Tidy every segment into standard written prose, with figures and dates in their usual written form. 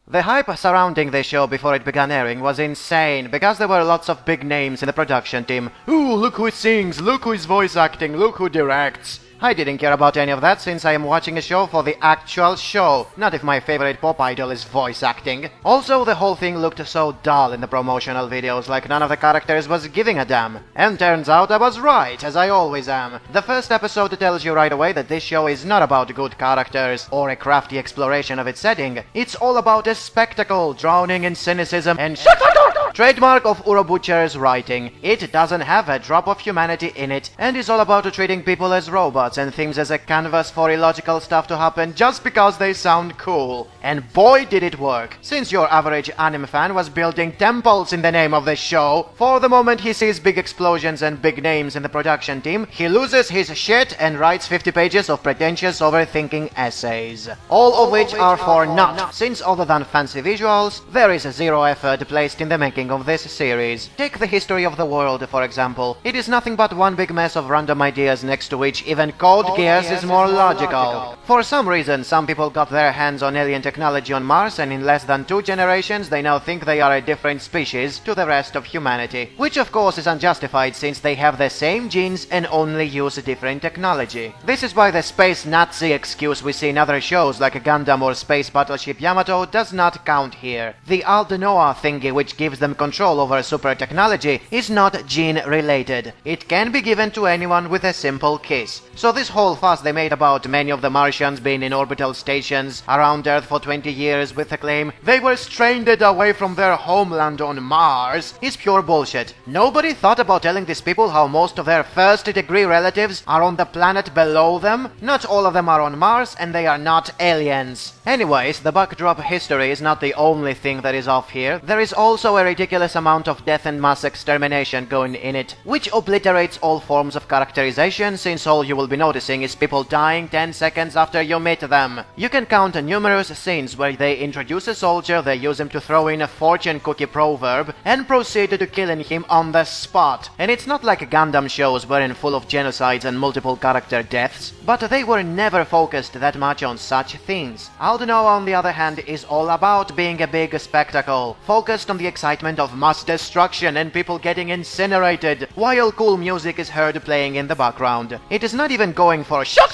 The hype surrounding this show before it began airing was insane, because there were lots of big names in the production team. Ooh, look who sings, look who is voice acting, look who directs. I didn't care about any of that, since I am watching a show for the actual show, not if my favorite pop idol is voice acting. Also, the whole thing looked so dull in the promotional videos, like none of the characters was giving a damn. And turns out I was right, as I always am. The first episode tells you right away that this show is not about good characters or a crafty exploration of its setting. It's all about a spectacle, drowning in cynicism and trademark of Uro Butcher's writing. It doesn't have a drop of humanity in it, and is all about treating people as robots and things as a canvas for illogical stuff to happen just because they sound cool. And boy did it work, since your average anime fan was building temples in the name of the show. For the moment he sees big explosions and big names in the production team, he loses his shit and writes 50 pages of pretentious overthinking essays. All of which are for naught, since other than fancy visuals, there is zero effort placed in the making of this series. Take the history of the world, for example. It is nothing but one big mess of random ideas next to which even Code Geass is more logical. For some reason, some people got their hands on alien technology on Mars, and in less than 2 generations they now think they are a different species to the rest of humanity. Which of course is unjustified, since they have the same genes and only use different technology. This is why the space Nazi excuse we see in other shows like Gundam or Space Battleship Yamato does not count here. The Aldnoah thingy, which gives them control over super technology, is not gene related. It can be given to anyone with a simple kiss. So this whole fuss they made about many of the Martians being in orbital stations around Earth for 20 years with the claim they were stranded away from their homeland on Mars is pure bullshit. Nobody thought about telling these people how most of their first-degree relatives are on the planet below them. Not all of them are on Mars, and they are not aliens. Anyways, the backdrop history is not the only thing that is off here. There is also a ridiculous amount of death and mass extermination going in it, which obliterates all forms of characterization, since all you will be noticing is people dying 10 seconds after you meet them. You can count numerous scenes where they introduce a soldier, they use him to throw in a fortune cookie proverb, and proceed to killing him on the spot. And it's not like Gundam shows wherein full of genocides and multiple character deaths, but they were never focused that much on such things. Aldnoah, on the other hand, is all about being a big spectacle, focused on the excitement of mass destruction and people getting incinerated, while cool music is heard playing in the background. It is not even going for shock,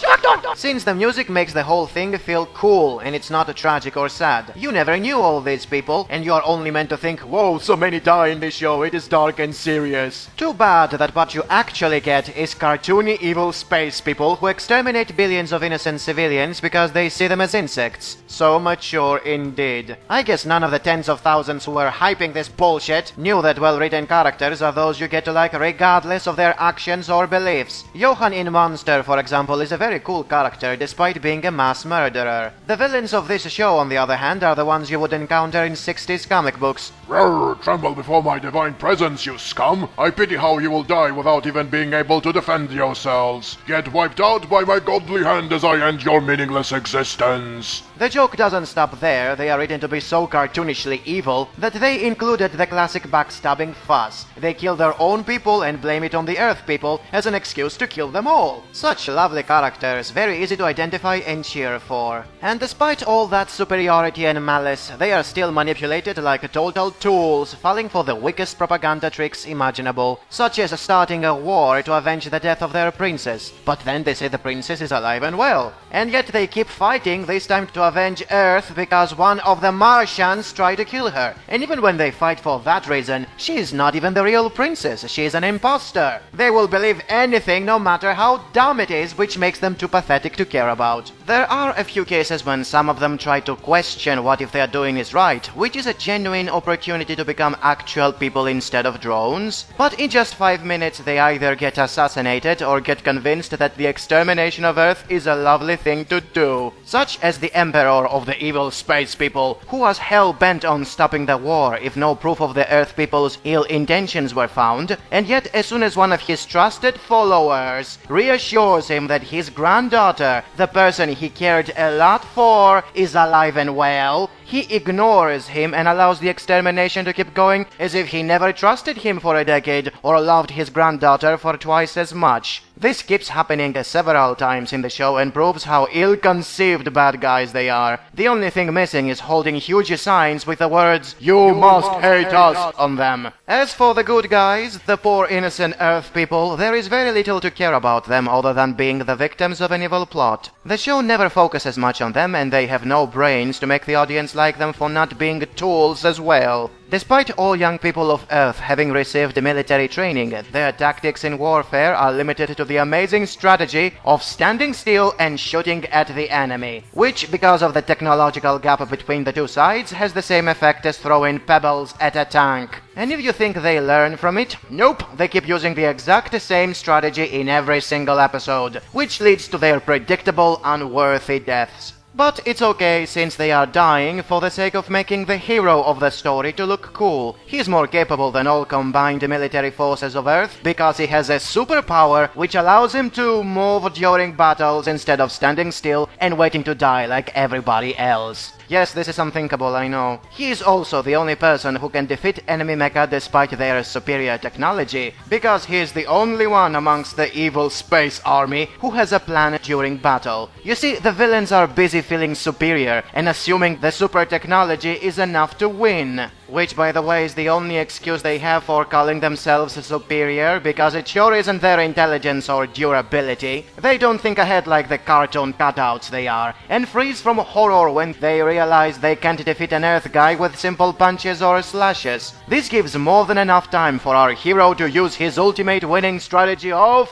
since the music makes the whole thing feel cool, and it's not tragic or sad. You never knew all these people, and you are only meant to think, whoa, so many die in this show, it is dark and serious. Too bad that what you actually get is cartoony evil space people who exterminate billions of innocent civilians because they see them as insects. So mature indeed. I guess none of the tens of thousands who were hyping this bullshit knew that well-written characters are those you get to like regardless of their actions or beliefs. Johan in Monster, for example, is a very cool character despite being a mass murderer. The villains of this show, on the other hand, are the ones you would encounter in 60s comic books. Roar, tremble before my divine presence, you scum! I pity how you will die without even being able to defend yourselves. Get wiped out by my godly hand as I end your meaningless existence. The joke doesn't stop there. They are written to be so cartoonishly evil that they included the classic backstabbing fuss. They kill their own people and blame it on the Earth people as an excuse to kill them all. Such lovely characters, very easy to identify and cheer for. And despite all that superiority and malice, they are still manipulated like total tools, falling for the weakest propaganda tricks imaginable, such as starting a war to avenge the death of their princess. But then they say the princess is alive and well. And yet they keep fighting, this time to avenge Earth because one of the Martians tried to kill her. And even when they fight for that reason, she is not even the real princess, she is an imposter. They will believe anything no matter how dumb it is, which makes them too pathetic to care about. There are a few cases when some of them try to question what if they are doing is right, which is a genuine opportunity to become actual people instead of drones. But in just 5 minutes they either get assassinated or get convinced that the extermination of Earth is a lovely thing to do. Such as the Emperor of the evil space people, who was hell-bent on stopping the war if no proof of the Earth people's ill intentions were found, and yet as soon as one of his trusted followers reassures him that his granddaughter, the person he cared a lot for, is alive and well, he ignores him and allows the extermination to keep going as if he never trusted him for a decade or loved his granddaughter for twice as much. This keeps happening several times in the show and proves how ill-conceived bad guys they are. The only thing missing is holding huge signs with the words, "You must hate us," on them. As for the good guys, the poor innocent Earth people, there is very little to care about them other than being the victims of an evil plot. The show never focuses much on them, and they have no brains to make the audience like them for not being tools as well. Despite all young people of Earth having received military training, their tactics in warfare are limited to the amazing strategy of standing still and shooting at the enemy, which, because of the technological gap between the two sides, has the same effect as throwing pebbles at a tank. And if you think they learn from it, nope, they keep using the exact same strategy in every single episode, which leads to their predictable, unworthy deaths. But it's okay, since they are dying for the sake of making the hero of the story to look cool. He's more capable than all combined military forces of Earth because he has a superpower which allows him to move during battles instead of standing still and waiting to die like everybody else. Yes, this is unthinkable, I know. He is also the only person who can defeat enemy mecha despite their superior technology, because he is the only one amongst the evil space army who has a plan during battle. You see, the villains are busy feeling superior and assuming the super technology is enough to win. Which, by the way, is the only excuse they have for calling themselves superior, because it sure isn't their intelligence or durability. They don't think ahead like the cartoon cutouts they are, and freeze from horror when they realize they can't defeat an Earth guy with simple punches or slashes. This gives more than enough time for our hero to use his ultimate winning strategy of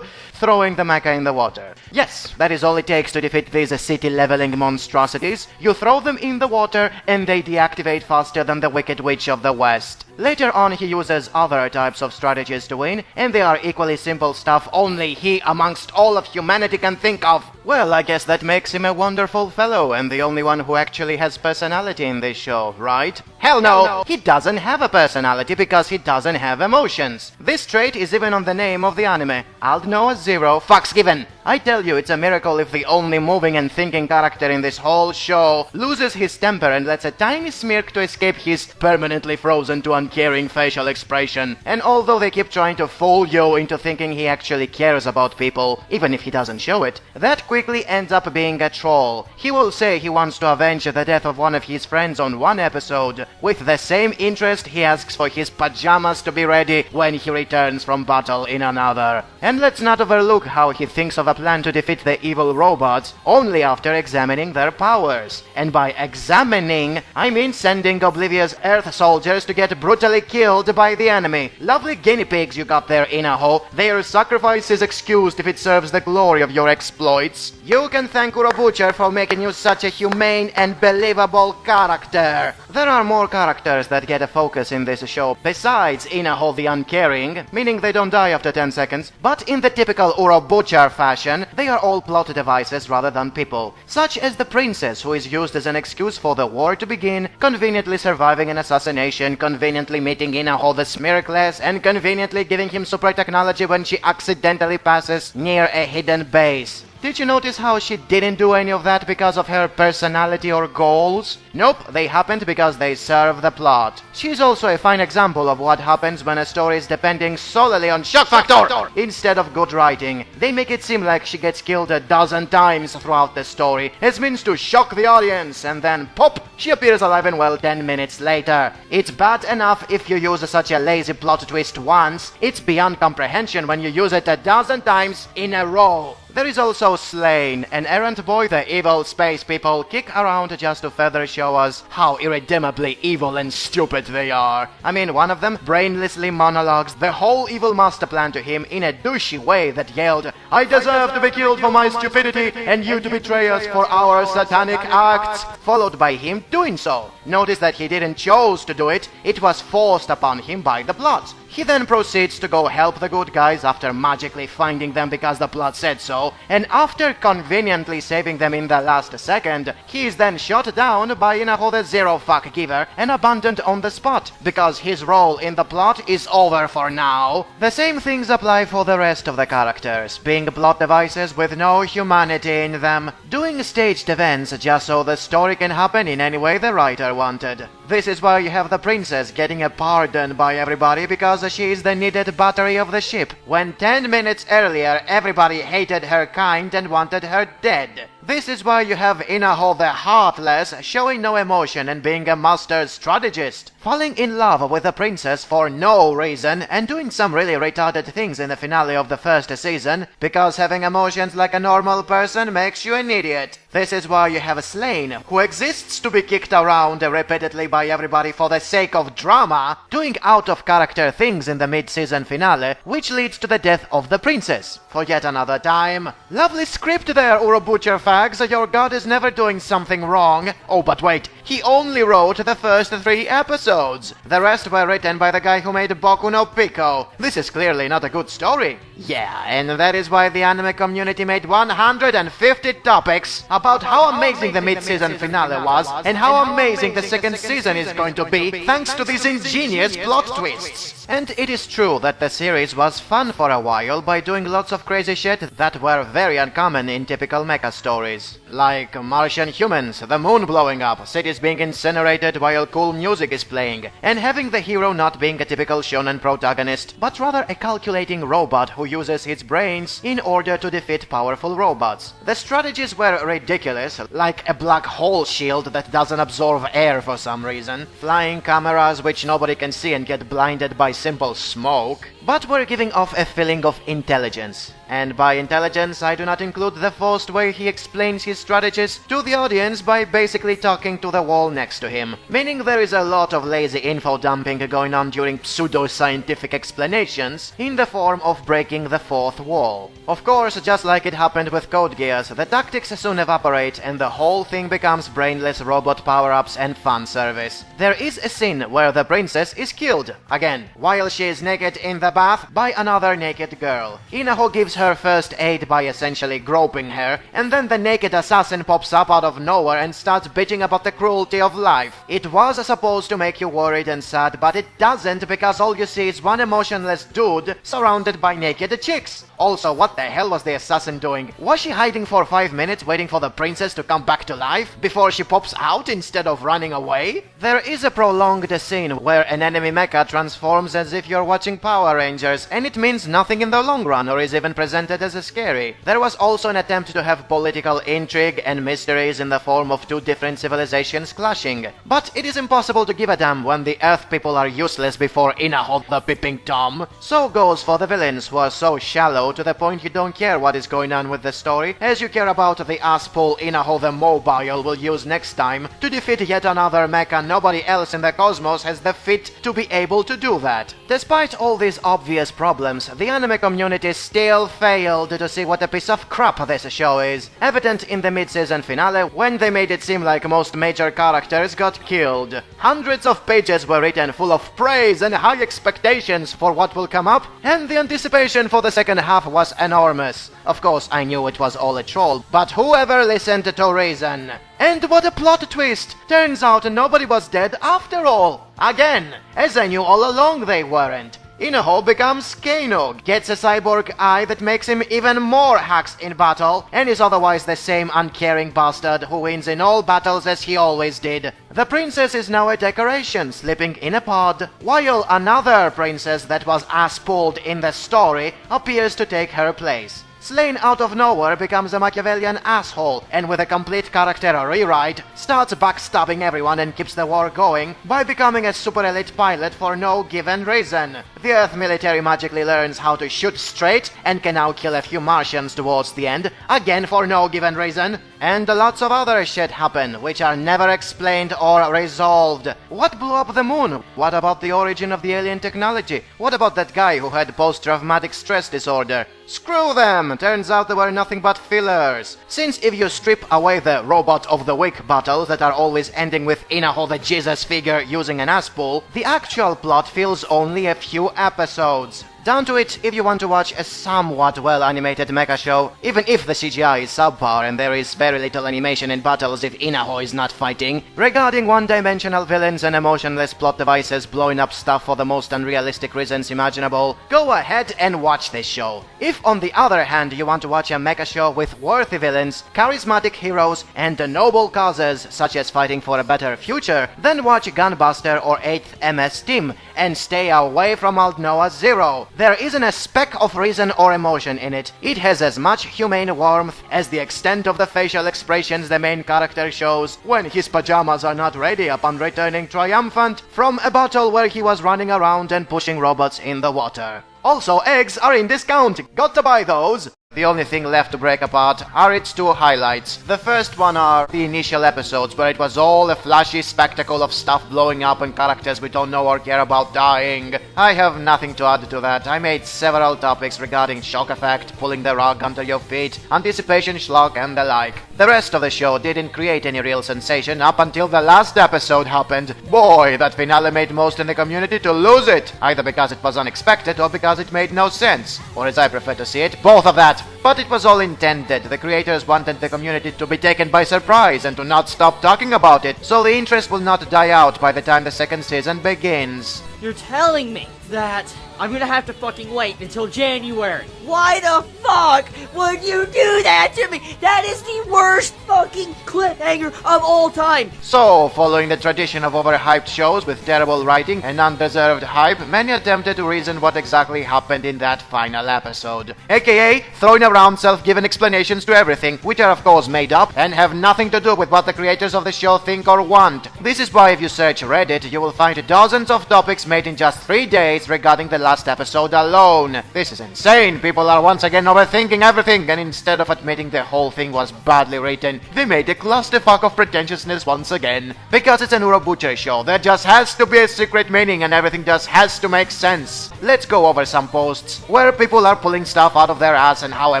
throwing the mecha in the water. Yes, that is all it takes to defeat these city-leveling monstrosities. You throw them in the water and they deactivate faster than the Wicked Witch of the West. Later on he uses other types of strategies to win, and they are equally simple stuff only he amongst all of humanity can think of. Well, I guess that makes him a wonderful fellow and the only one who actually has personality in this show, right? Hell no! He doesn't have a personality because he doesn't have emotions. This trait is even on the name of the anime, Aldnoah.Zero, fucks given. I tell you, it's a miracle if the only moving and thinking character in this whole show loses his temper and lets a tiny smirk to escape his permanently frozen to uncaring facial expression. And although they keep trying to fool you into thinking he actually cares about people, even if he doesn't show it, that quickly ends up being a troll. He will say he wants to avenge the death of one of his friends on one episode. With the same interest, he asks for his pajamas to be ready when he returns from battle in another. And let's not overlook how he thinks of a plan to defeat the evil robots only after examining their powers. And by examining, I mean sending oblivious Earth soldiers to get brutally killed by the enemy. Lovely guinea pigs you got there, Inaho. Their sacrifice is excused if it serves the glory of your exploits. You can thank Urobucher for making you such a humane and believable character. There are more characters that get a focus in this show besides Inaho the Uncaring, meaning they don't die after 10 seconds, but in the typical Urobucher fashion, they are all plot devices rather than people, such as the princess, who is used as an excuse for the war to begin, conveniently surviving an assassination, conveniently meeting Inaho the Smirkless, and conveniently giving him super technology when she accidentally passes near a hidden base. Did you notice how she didn't do any of that because of her personality or goals? Nope, they happened because they serve the plot. She's also a fine example of what happens when a story is depending solely on shock factor instead of good writing. They make it seem like she gets killed a dozen times throughout the story as means to shock the audience, and then pop, she appears alive and well 10 minutes later. It's bad enough if you use such a lazy plot twist once, it's beyond comprehension when you use it a dozen times in a row. There is also Slain, an errant boy the evil space people kick around just to further show us how irredeemably evil and stupid they are. I mean, one of them brainlessly monologues the whole evil master plan to him in a douchey way that yelled, "I deserve to be killed for my stupidity and you to betray us for our satanic acts," followed by him doing so. Notice that he didn't choose to do it, it was forced upon him by the plot. He then proceeds to go help the good guys after magically finding them because the plot said so, and after conveniently saving them in the last second, he is then shot down by Aldnoah.Zero fuck giver and abandoned on the spot, because his role in the plot is over for now. The same things apply for the rest of the characters, being plot devices with no humanity in them, doing staged events just so the story can happen in any way the writer wanted. This is why you have the princess getting a pardon by everybody because she is the needed battery of the ship, when 10 minutes earlier everybody hated her kind and wanted her dead. This is why you have Aldnoah the Heartless showing no emotion and being a master strategist, falling in love with the princess for no reason and doing some really retarded things in the finale of the first season, because having emotions like a normal person makes you an idiot. This is why you have Slane, who exists to be kicked around repeatedly by everybody for the sake of drama, doing out-of-character things in the mid-season finale, which leads to the death of the princess. For yet another time. Lovely script there, Butcher fags, your god is never doing something wrong. Oh, but wait, he only wrote the first 3 episodes. The rest were written by the guy who made Boku no Pico. This is clearly not a good story. Yeah, and that is why the anime community made 150 topics about how amazing the mid-season finale was and how amazing the second season is going to be thanks to these ingenious plot twists. And it is true that the series was fun for a while by doing lots of crazy shit that were very uncommon in typical mecha stories. Like Martian humans, the moon blowing up, cities being incinerated while cool music is playing, and having the hero not being a typical shonen protagonist, but rather a calculating robot who uses his brains in order to defeat powerful robots. The strategies were ridiculous, like a black hole shield that doesn't absorb air for some reason, flying cameras which nobody can see and get blinded by simple smoke, but were giving off a feeling of intelligence. And by intelligence, I do not include the forced way he explains his strategies to the audience by basically talking to the wall next to him, meaning there is a lot of lazy info dumping going on during pseudo-scientific explanations in the form of breaking the fourth wall. Of course, just like it happened with Code Geass, the tactics soon evaporate and the whole thing becomes brainless robot power-ups and fan service. There is a scene where the princess is killed, again, while she is naked in the bath by another naked girl. Aldnoah gives her first aid by essentially groping her, and then the naked assassin pops up out of nowhere and starts bitching about the cruelty of life. It was supposed to make you worried and sad, but it doesn't, because all you see is one emotionless dude surrounded by naked chicks. Also, what the hell was the assassin doing? Was she hiding for 5 minutes waiting for the princess to come back to life before she pops out instead of running away? There is a prolonged scene where an enemy mecha transforms as if you're watching Power Rangers, and it means nothing in the long run or is even presented as scary. There was also an attempt to have political intrigue and mysteries in the form of 2 different civilizations clashing. But it is impossible to give a damn when the Earth people are useless before Aldnoah the Peeping Tom. So goes for the villains, who are so shallow to the point you don't care what is going on with the story, as you care about the ass-pull Aldnoah the Mobile will use next time to defeat yet another mecha nobody else in the cosmos has the fit to be able to do that. Despite all these obvious problems, the anime community still failed to see what a piece of crap this show is, evident in the mid-season finale when they made it seem like most major characters got killed. Hundreds of pages were written full of praise and high expectations for what will come up, and the anticipation for the second half was enormous. Of course, I knew it was all a troll, but whoever listened to reason? And what a plot twist! Turns out nobody was dead after all! Again! As I knew all along they weren't. Aldnoah becomes Kano, gets a cyborg eye that makes him even more hacks in battle, and is otherwise the same uncaring bastard who wins in all battles as he always did. The princess is now a decoration, sleeping in a pod, while another princess that was ass-pulled in the story appears to take her place. Slane out of nowhere becomes a Machiavellian asshole, and with a complete character rewrite, starts backstabbing everyone and keeps the war going by becoming a super elite pilot for no given reason. The Earth military magically learns how to shoot straight and can now kill a few Martians towards the end, again for no given reason. and lots of other shit happen, which are never explained or resolved. What blew up the moon? What about the origin of the alien technology? What about that guy who had post-traumatic stress disorder? Screw them! Turns out they were nothing but fillers. Since if you strip away the robot of the week battles that are always ending with Inaho the Jesus figure using an ass pull, the actual plot fills only a few episodes. Down to it if you want to watch a somewhat well-animated mecha show, even if the CGI is subpar and there is very little animation in battles if Inaho is not fighting, regarding one-dimensional villains and emotionless plot devices blowing up stuff for the most unrealistic reasons imaginable, go ahead and watch this show. If on the other hand you want to watch a mecha show with worthy villains, charismatic heroes, and noble causes such as fighting for a better future, then watch Gunbuster or 8th MS Team, and stay away from Aldnoah.Zero. There isn't a speck of reason or emotion in it. It has as much humane warmth as the extent of the facial expressions the main character shows when his pajamas are not ready upon returning triumphant from a battle where he was running around and pushing robots in the water. Also, eggs are in discount! Got to buy those! The only thing left to break apart are its two highlights. The first one are the initial episodes, where it was all a flashy spectacle of stuff blowing up and characters we don't know or care about dying. I have nothing to add to that. I made several topics regarding shock effect, pulling the rug under your feet, anticipation schlock, and the like. The rest of the show didn't create any real sensation up until the last episode happened. Boy, that finale made most in the community to lose it, either because it was unexpected or because it made no sense. Or as I prefer to see it, both of that. But it was all intended. The creators wanted the community to be taken by surprise and to not stop talking about it, so the interest will not die out by the time the second season begins. You're telling me that I'm gonna have to fucking wait until January. Why the fuck would you do that to me? That is the worst fucking cliffhanger of all time. So, following the tradition of overhyped shows with terrible writing and undeserved hype, many attempted to reason what exactly happened in that final episode. AKA, throwing around self-given explanations to everything, which are of course made up and have nothing to do with what the creators of the show think or want. This is why if you search Reddit, you will find dozens of topics made in just 3 days regarding the last episode alone. This is insane. People are once again overthinking everything, and instead of admitting the whole thing was badly written, they made a clusterfuck of pretentiousness once again. Because it's an Urobuchi show, there just has to be a secret meaning and everything just has to make sense. Let's go over some posts where people are pulling stuff out of their ass and how a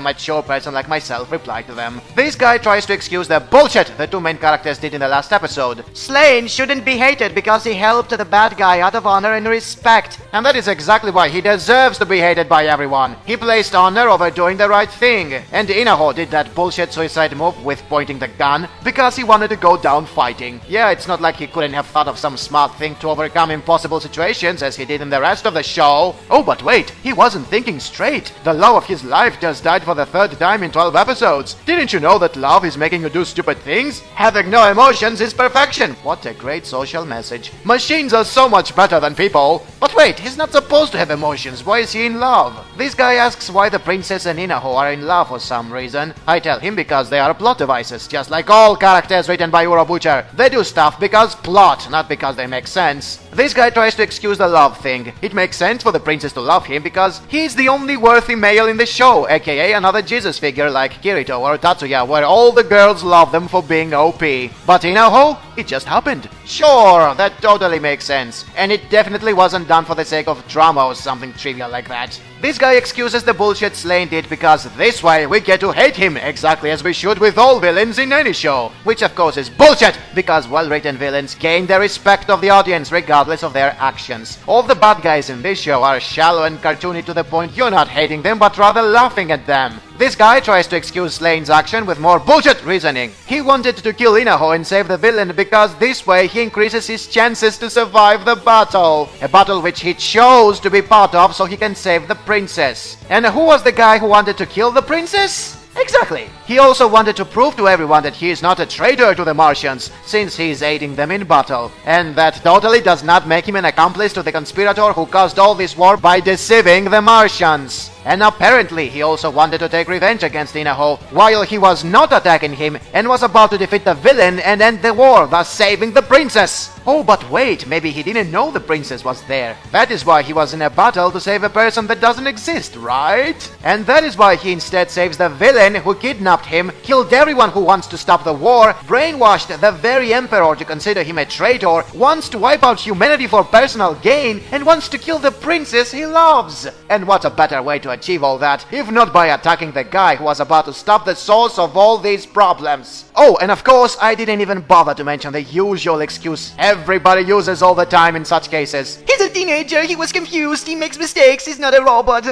mature person like myself replied to them. This guy tries to excuse the bullshit the two main characters did in the last episode. Slain shouldn't be hated because he helped the bad guy out of honor and respect, and that is exactly why he deserves to be hated by everyone. He placed honor over doing the right thing, and Inaho did that bullshit suicide move with pointing the gun because he wanted to go down fighting. Yeah, it's not like he couldn't have thought of some smart thing to overcome impossible situations as he did in the rest of the show. Oh, but wait, he wasn't thinking straight. The love of his life just died for the third time in 12 episodes. Didn't you know that love is making you do stupid things? Having no emotions is perfection. What a great social message. Machines are so much better than people. But wait, he's not supposed to have emotions. Why is he in love? This guy asks why the princess and Inaho are in love for some reason. I tell him because they are plot devices, just like all characters written by Urobuchi. They do stuff because plot, not because they make sense. This guy tries to excuse the love thing. It makes sense for the princess to love him because he's the only worthy male in the show, aka another Jesus figure like Kirito or Tatsuya, where all the girls love them for being OP. But Inaho? It just happened. Sure, that totally makes sense. And it definitely wasn't done for the sake of drama or something trivial like that. This guy excuses the bullshit Slain did because this way we get to hate him, exactly as we should with all villains in any show. Which of course is bullshit, because well-written villains gain the respect of the audience regardless of their actions. All the bad guys in this show are shallow and cartoony to the point you're not hating them but rather laughing at them. This guy tries to excuse Slane's action with more bullshit reasoning. He wanted to kill Inaho and save the villain because this way he increases his chances to survive the battle. A battle which he chose to be part of so he can save the princess. And who was the guy who wanted to kill the princess? Exactly. He also wanted to prove to everyone that he is not a traitor to the Martians, since he is aiding them in battle. And that totally does not make him an accomplice to the conspirator who caused all this war by deceiving the Martians. And apparently he also wanted to take revenge against Inaho while he was not attacking him and was about to defeat the villain and end the war, thus saving the princess. Oh, but wait, maybe he didn't know the princess was there. That is why he was in a battle to save a person that doesn't exist, right? And that is why he instead saves the villain who kidnapped kidnapped him, killed everyone who wants to stop the war, brainwashed the very emperor to consider him a traitor, wants to wipe out humanity for personal gain, and wants to kill the princess he loves. And what a better way to achieve all that, if not by attacking the guy who was about to stop the source of all these problems. Oh, and of course, I didn't even bother to mention the usual excuse everybody uses all the time in such cases. He's a teenager, he was confused, he makes mistakes, he's not a robot.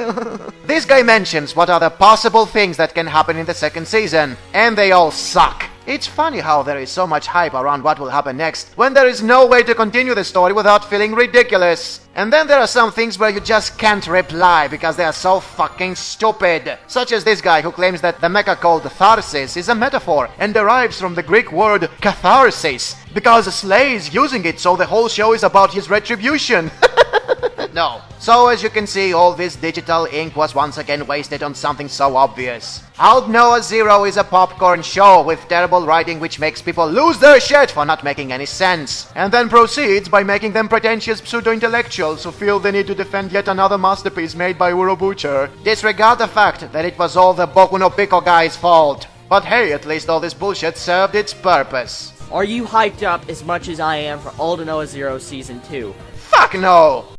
This guy mentions what are the possible things that can happen in the second season, and they all suck. It's funny how there is so much hype around what will happen next, when there is no way to continue the story without feeling ridiculous. And then there are some things where you just can't reply because they are so fucking stupid. Such as this guy who claims that the mecha called Tharsis is a metaphor and derives from the Greek word catharsis, because Slay is using it, so the whole show is about his retribution. No. So as you can see, all this digital ink was once again wasted on something so obvious. Aldnoah.Zero is a popcorn show with terrible writing which makes people lose their shit for not making any sense, and then proceeds by making them pretentious pseudo-intellectuals who feel the need to defend yet another masterpiece made by Urobucher. Disregard the fact that it was all the Boku no Pico guy's fault. But hey, at least all this bullshit served its purpose. Are you hyped up as much as I am for Aldnoah.Zero Season 2? Fuck no!